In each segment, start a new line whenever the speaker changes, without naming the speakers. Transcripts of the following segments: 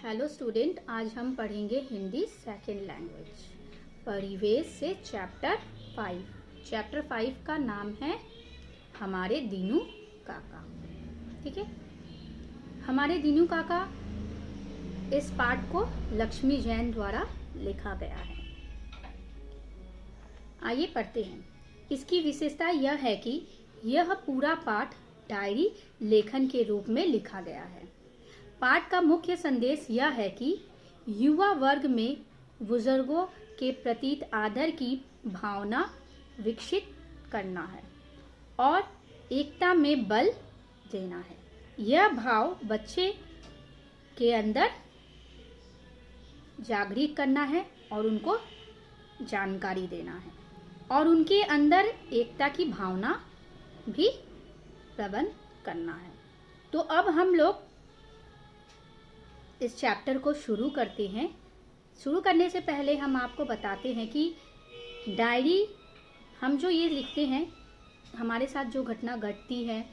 Hello student, आज हम पढ़ेंगे हिंदी सेकेंड लैंग्वेज परिवेश से चैप्टर 5 का नाम है हमारे दीनू काका। ठीक है, हमारे दीनू काका इस पाठ को लक्ष्मी जैन द्वारा लिखा गया है। आइए पढ़ते हैं। इसकी विशेषता यह है कि यह पूरा पाठ डायरी लेखन के रूप में लिखा गया है। पाठ का मुख्य संदेश यह है कि युवा वर्ग में बुजुर्गों के प्रति आदर की भावना विकसित करना है और एकता में बल देना है। यह भाव बच्चे के अंदर जागृत करना है और उनको जानकारी देना है और उनके अंदर एकता की भावना भी प्रबंध करना है। तो अब हम लोग इस चैप्टर को शुरू करते हैं। शुरू करने से पहले हम आपको बताते हैं कि डायरी हम जो ये लिखते हैं, हमारे साथ जो घटना घटती है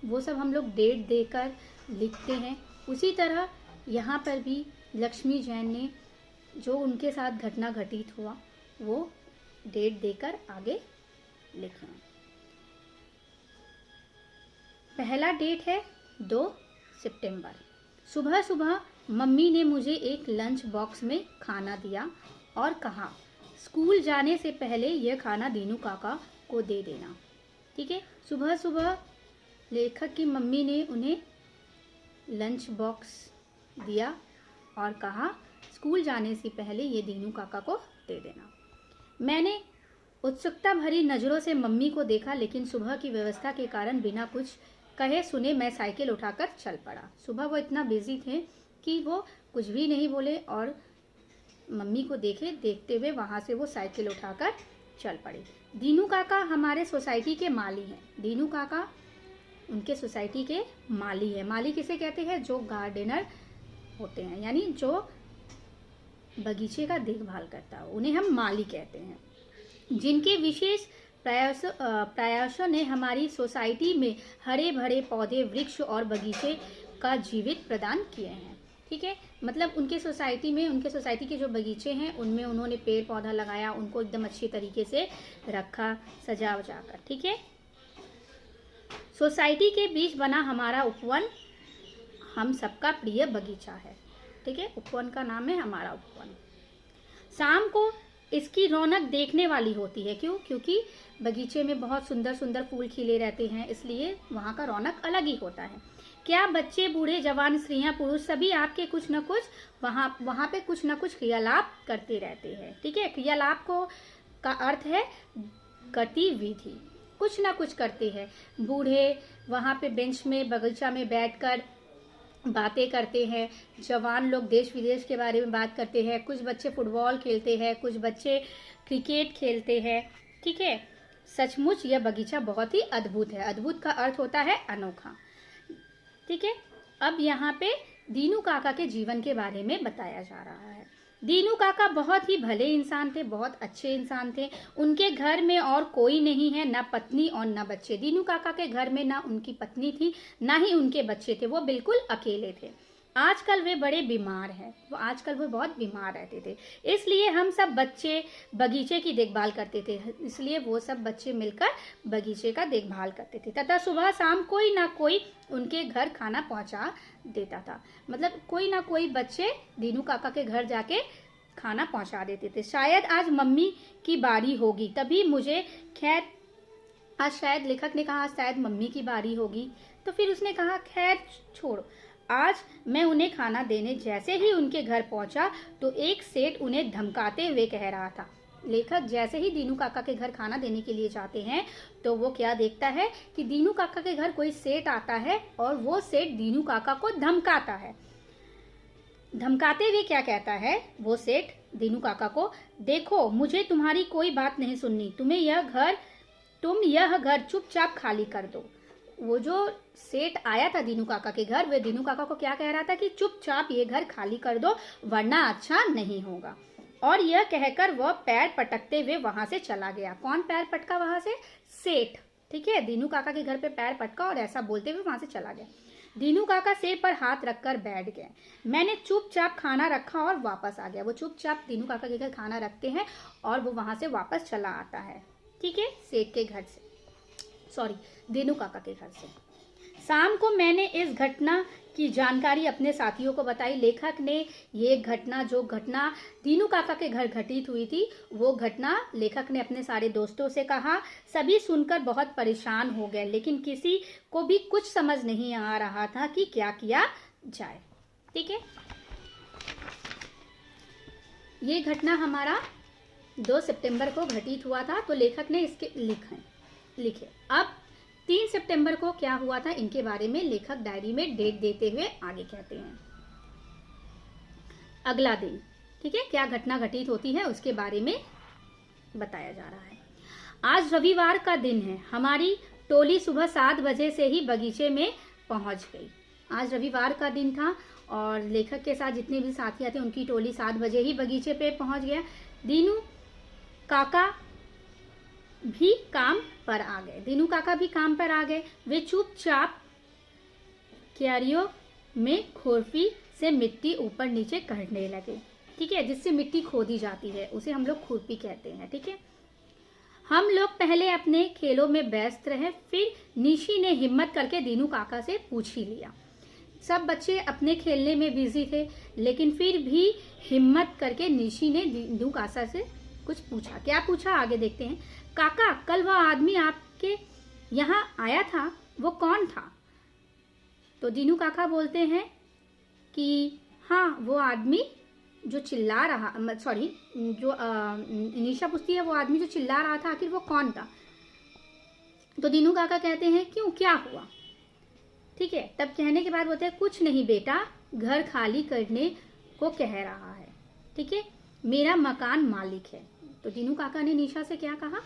वो सब हम लोग डेट देकर लिखते हैं। उसी तरह यहाँ पर भी लक्ष्मी जैन ने जो उनके साथ घटना घटित हुआ वो डेट देकर आगे लिखे। पहला डेट है 2 सितंबर। सुबह सुबह मम्मी ने मुझे एक लंच बॉक्स में खाना दिया और कहा स्कूल जाने से पहले यह खाना दीनू काका को दे देना। ठीक है, सुबह सुबह लेखक की मम्मी ने उन्हें लंच बॉक्स दिया और कहा स्कूल जाने से पहले ये दीनू काका को दे देना। मैंने उत्सुकता भरी नज़रों से मम्मी को देखा, लेकिन सुबह की व्यवस्था के कारण बिना कुछ कहे सुने मैं साइकिल उठाकर चल पड़ा। सुबह वो इतना बिजी थे कि वो कुछ भी नहीं बोले और मम्मी को देखते हुए वहाँ से वो साइकिल उठाकर चल पड़े। दीनू काका हमारे सोसाइटी के माली हैं। दीनू काका उनके सोसाइटी के माली हैं। माली किसे कहते हैं? जो गार्डनर होते हैं, यानी जो बगीचे का देखभाल करता है, उन्हें हम माली कहते हैं। जिनके विशेष प्रयासों ने हमारी सोसाइटी में हरे भरे पौधे, वृक्ष और बगीचे का जीवित प्रदान किए हैं। ठीक है, मतलब उनके सोसाइटी के जो बगीचे हैं उनमें उन्होंने पेड़ पौधा लगाया, उनको एकदम अच्छी तरीके से रखा, सजा वजा कर। ठीक है, सोसाइटी के बीच बना हमारा उपवन हम सबका प्रिय बगीचा है। ठीक है, उपवन का नाम है हमारा उपवन। शाम को इसकी रौनक देखने वाली होती है। क्यों? क्योंकि बगीचे में बहुत सुंदर सुंदर फूल खिले रहते हैं, इसलिए वहाँ का रौनक अलग ही होता है। क्या बच्चे, बूढ़े, जवान, स्त्रियां, पुरुष सभी आपके कुछ न कुछ वहाँ पे कुछ न कुछ क्रियालाप करते रहते हैं। ठीक है, क्रियालाप का अर्थ है गतिविधि, कुछ न कुछ करते हैं। बूढ़े वहाँ पे बेंच में बगीचा में बैठकर बातें करते हैं, जवान लोग देश विदेश के बारे में बात करते हैं, कुछ बच्चे फुटबॉल खेलते हैं, कुछ बच्चे क्रिकेट खेलते हैं। ठीक है, सचमुच यह बगीचा बहुत ही अद्भुत है। अद्भुत का अर्थ होता है अनोखा। ठीक है, अब यहाँ पे दीनू काका के जीवन के बारे में बताया जा रहा है। दीनू काका बहुत ही भले इंसान थे, बहुत अच्छे इंसान थे। उनके घर में और कोई नहीं है, ना पत्नी और ना बच्चे। दीनू काका के घर में ना उनकी पत्नी थी, ना ही उनके बच्चे थे, वो बिल्कुल अकेले थे। आजकल वे बड़े बीमार हैं, आजकल वो बहुत बीमार रहते थे, इसलिए हम सब बच्चे बगीचे की देखभाल करते थे। इसलिए वो सब बच्चे मिलकर बगीचे का देखभाल करते थे तथा सुबह शाम कोई ना कोई उनके घर खाना पहुंचा देता था। मतलब कोई ना कोई बच्चे दीनू काका के घर जाके खाना पहुंचा देते थे। शायद आज मम्मी की बारी होगी, तभी मुझे खैर आज शायद लेखक ने कहा शायद मम्मी की बारी होगी, तो फिर उसने कहा खैर छोड़ो, आज मैं उन्हें खाना देने जैसे ही उनके घर पहुंचा तो एक सेठ उन्हें धमकाते हुए कह रहा था। लेखक जैसे ही दीनू काका के घर खाना देने के लिए जाते हैं तो वो क्या देखता है कि दीनू काका के घर कोई सेठ आता है और वो सेठ दीनू काका को धमकाता है। धमकाते हुए क्या कहता है वो सेठ दीनू काका को, देखो मुझे तुम्हारी कोई बात नहीं सुननी, तुम यह घर चुपचाप खाली कर दो। वो जो सेठ आया था दीनू काका के घर, वे दीनू काका को क्या कह रहा था कि चुपचाप ये घर खाली कर दो वरना अच्छा नहीं होगा। और यह कहकर वह पैर पटकते हुए वहां से चला गया। कौन पैर पटका वहां से? सेठ। ठीक है, दीनू काका के घर पे पैर पटका और ऐसा बोलते हुए वहां से चला गया। दीनू काका सेब पर हाथ रखकर बैठ गए। मैंने चुपचाप खाना रखा और वापस आ गया। वो चुपचाप दीनू काका के घर खाना रखते हैं और वो वहां से वापस चला आता है, ठीक है, सेठ के घर से, सॉरी दीनू काका के घर से। शाम को मैंने इस घटना की जानकारी अपने साथियों को बताई। लेखक ने ये घटना, जो घटना दीनू काका के घर घटित हुई थी, वो घटना लेखक ने अपने सारे दोस्तों से कहा। सभी सुनकर बहुत परेशान हो गए, लेकिन किसी को भी कुछ समझ नहीं आ रहा था कि क्या किया जाए। ठीक है, ये घटना हमारा 2 सितंबर को घटित हुआ था, तो लेखक ने इसके लिखे। अब 3 सितंबर को क्या हुआ था इनके बारे में लेखक डायरी में डेट देते हुए आगे कहते हैं। अगला दिन, ठीक है, क्या घटना घटित होती है उसके बारे में बताया जा रहा है। आज रविवार का दिन है। हमारी टोली सुबह 7 बजे से ही बगीचे में पहुंच गई। आज रविवार का दिन था और लेखक के साथ जितने भी साथी आते उनकी टोली 7 बजे ही बगीचे पे पहुंच गया। दीनू काका भी काम पर आ गए। दीनू काका भी काम पर आ गए। वे चुपचाप क्यारियों में खुरपी से मिट्टी ऊपर नीचे करने लगे, ठीक है, जिससे मिट्टी खोदी जाती है उसे हम लोग खुरपी कहते हैं, ठीक है। हम लोग पहले अपने खेलों में व्यस्त रहे, फिर निशी ने हिम्मत करके दीनू काका से पूछ ही लिया। सब बच्चे अपने खेलने में बिजी थे, लेकिन फिर भी हिम्मत करके निशी ने दीनू काका से कुछ पूछा। क्या पूछा आगे देखते हैं। काका, कल वह आदमी आपके यहाँ आया था, वो कौन था? तो दीनू काका बोलते हैं कि हाँ, वो आदमी जो चिल्ला रहा, सॉरी, जो निशा पूछती है वो आदमी जो चिल्ला रहा था, आखिर वो कौन था? तो दीनू काका कहते हैं क्यों, क्या हुआ? ठीक है, तब कहने के बाद बोलते हैं कुछ नहीं बेटा, घर खाली करने को कह रहा है, ठीक है, मेरा मकान मालिक है। तो दीनू काका ने निशा से क्या कहा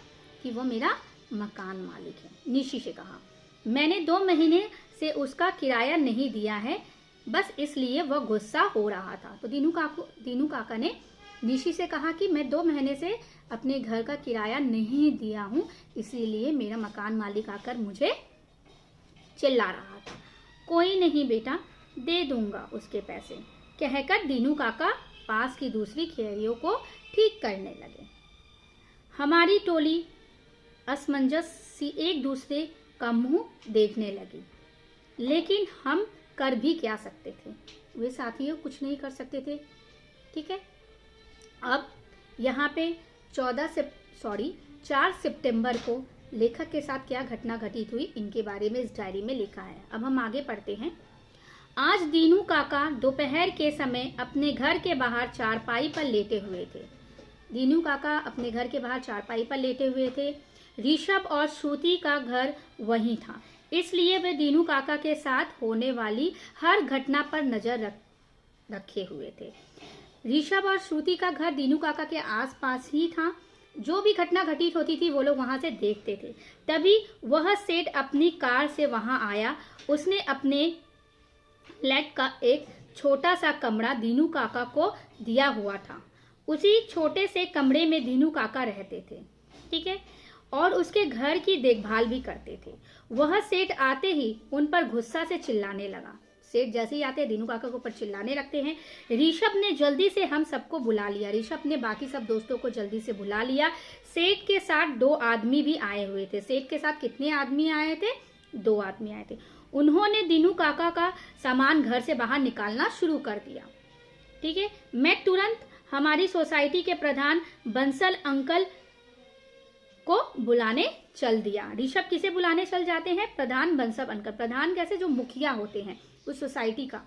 कि वो मेरा मकान मालिक है। निशी से कहा मैंने 2 महीने से उसका किराया नहीं दिया है, बस इसलिए वह गुस्सा हो रहा था। तो दीनू काका ने निशी से कहा कि मैं 2 महीने से अपने घर का किराया नहीं दिया हूँ, इसीलिए मेरा मकान मालिक आकर मुझे चिल्ला रहा था। कोई नहीं बेटा, दे दूंगा उसके पैसे, कहकर दीनू काका पास की दूसरी क्यारियों को ठीक करने लगे। हमारी टोली असमंजस सी एक दूसरे का मुंह देखने लगी, लेकिन हम कर भी क्या सकते थे? वे साथियों कुछ नहीं कर सकते थे, ठीक है। अब यहाँ पे 4 सितंबर को लेखक के साथ क्या घटना घटित हुई इनके बारे में इस डायरी में लिखा है। अब हम आगे पढ़ते हैं। आज दीनू काका दोपहर के समय अपने घर के बाहर चारपाई पर लेटे हुए थे। दीनू काका अपने घर के बाहर चारपाई पर लेटे हुए थे। ऋषभ और श्रुति का घर वहीं था, इसलिए वे दीनू काका के साथ होने वाली हर घटना पर नजर रखे हुए थे। ऋषभ और श्रुति का घर दीनू काका के आसपास ही था। जो भी घटना घटित होती थी वो लोग वहां से देखते थे। तभी वह सेठ अपनी कार से वहां आया। उसने अपने फ्लैट का एक छोटा सा कमरा दीनू काका को दिया हुआ था। उसी छोटे से कमरे में दीनू काका रहते थे, ठीक है, और उसके घर की देखभाल भी करते थे। वह सेठ आते ही उन पर गुस्सा से चिल्लाने लगा। सेठ जैसे ही आते दीनू काका के ऊपर चिल्लाने लगते हैं। ऋषभ ने जल्दी से हम सबको बुला लिया। ऋषभ ने बाकी सब दोस्तों को जल्दी से बुला लिया। सेठ के साथ 2 आदमी भी आए हुए थे। सेठ के साथ कितने आदमी आए थे? 2 आदमी आए थे। उन्होंने दीनू काका का सामान घर से बाहर निकालना शुरू कर दिया, ठीक है। मैं तुरंत हमारी सोसाइटी के प्रधान बंसल अंकल को बुलाने चल दिया। ऋषभ किसे बुलाने चल जाते हैं? प्रधान बंसल अंकल। प्रधान कैसे? जो मुखिया होते हैं उस सोसाइटी का,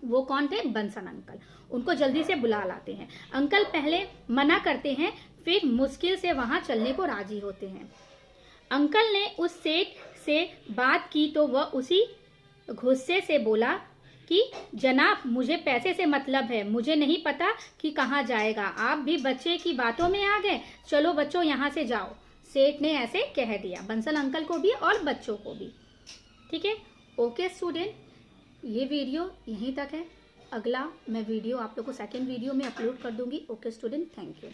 वो कौन थे? बंसल अंकल। उनको जल्दी से बुला लाते हैं। अंकल पहले मना करते हैं, फिर मुश्किल से वहां चलने को राजी होते हैं। अंकल ने उस सेठ से बात की तो वह उसी गुस्से से बोला कि जनाब, मुझे पैसे से मतलब है, मुझे नहीं पता कि कहाँ जाएगा। आप भी बच्चे की बातों में आ गए। चलो बच्चों, यहाँ से जाओ। सेठ ने ऐसे कह दिया, बंसल अंकल को भी और बच्चों को भी, ठीक है। ओके स्टूडेंट, ये वीडियो यहीं तक है। अगला मैं वीडियो आप लोग को सेकेंड वीडियो में अपलोड कर दूंगी। Okay student, thank you.